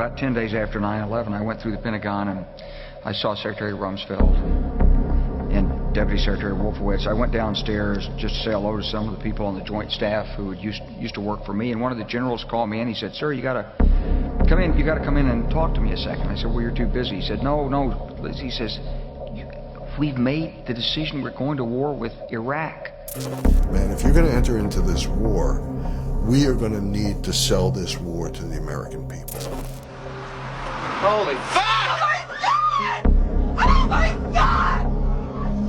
about 10 days after 9/11, I went through the Pentagon and I saw Secretary Rumsfeld and Deputy Secretary Wolfowitz. I went downstairs just to say hello to some of the people on the Joint Staff who had used to work for me, and one of the generals called me in. He said, "Sir, you gotta come in and talk to me a second." I said, "Well, you're too busy." He said, No. He says, "We've made the decision. We're going to war with Iraq." Man, if you're going to enter into this war, we are going to need to sell this war to the American people. Holy fuck! Oh my God! Oh my God!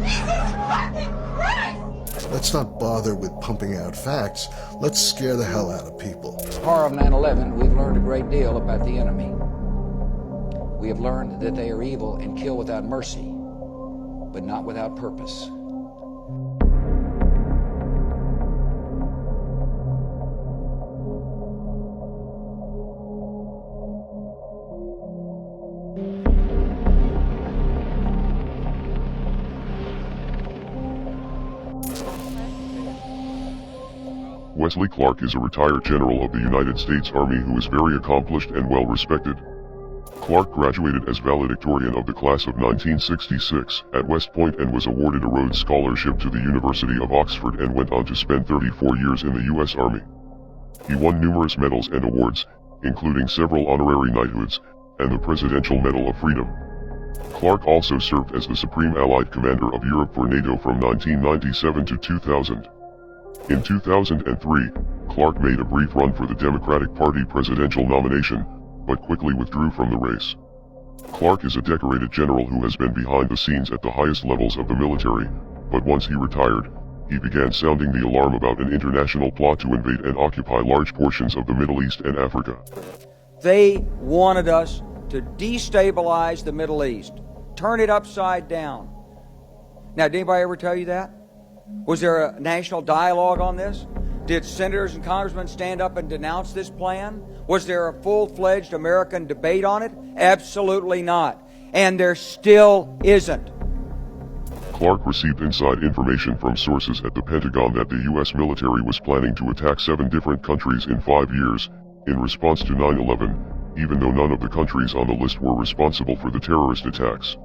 Jesus fucking Christ! Let's not bother with pumping out facts. Let's scare the hell out of people. As part of 9/11, we've learned a great deal about the enemy. We have learned that they are evil and kill without mercy, but not without purpose. Wesley Clark is a retired general of the United States Army who is very accomplished and well respected. Clark graduated as valedictorian of the class of 1966 at West Point and was awarded a Rhodes Scholarship to the University of Oxford and went on to spend 34 years in the U.S. Army. He won numerous medals and awards, including several honorary knighthoods, and the Presidential Medal of Freedom. Clark also served as the Supreme Allied Commander of Europe for NATO from 1997 to 2000. In 2003, Clark made a brief run for the Democratic Party presidential nomination, but quickly withdrew from the race. Clark is a decorated general who has been behind the scenes at the highest levels of the military, but once he retired, he began sounding the alarm about an international plot to invade and occupy large portions of the Middle East and Africa. They wanted us to destabilize the Middle East, turn it upside down. Now, did anybody ever tell you that? Was there a national dialogue on this? Did senators and congressmen stand up and denounce this plan? Was there a full-fledged American debate on it? Absolutely not. And there still isn't. Clark received inside information from sources at the Pentagon that the U.S. military was planning to attack 7 different countries in 5 years, in response to 9/11, even though none of the countries on the list were responsible for the terrorist attacks.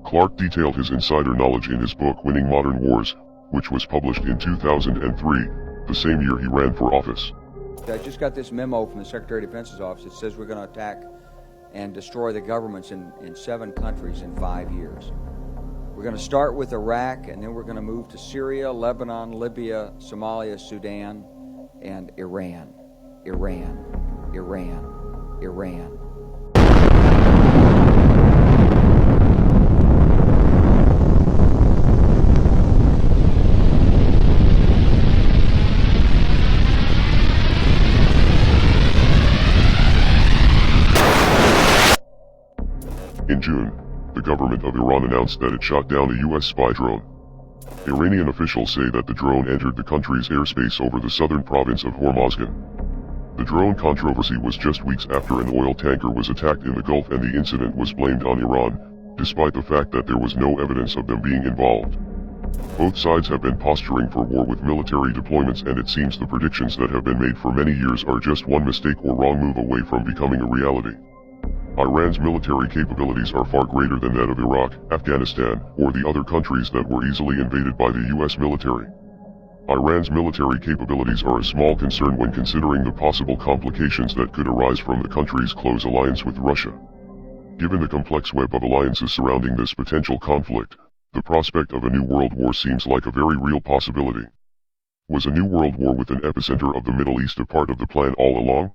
Clark detailed his insider knowledge in his book Winning Modern Wars, which was published in 2003, the same year he ran for office. I just got this memo from the Secretary of Defense's office that says we're going to attack and destroy the governments in 7 countries in 5 years. We're going to start with Iraq, and then we're going to move to Syria, Lebanon, Libya, Somalia, Sudan, and Iran. Iran. In June, the government of Iran announced that it shot down a U.S. spy drone. Iranian officials say that the drone entered the country's airspace over the southern province of Hormozgan. The drone controversy was just weeks after an oil tanker was attacked in the Gulf, and the incident was blamed on Iran, despite the fact that there was no evidence of them being involved. Both sides have been posturing for war with military deployments, and it seems the predictions that have been made for many years are just one mistake or wrong move away from becoming a reality. Iran's military capabilities are far greater than that of Iraq, Afghanistan, or the other countries that were easily invaded by the U.S. military. Iran's military capabilities are a small concern when considering the possible complications that could arise from the country's close alliance with Russia. Given the complex web of alliances surrounding this potential conflict, the prospect of a new world war seems like a very real possibility. Was a new world war with an epicenter of the Middle East a part of the plan all along?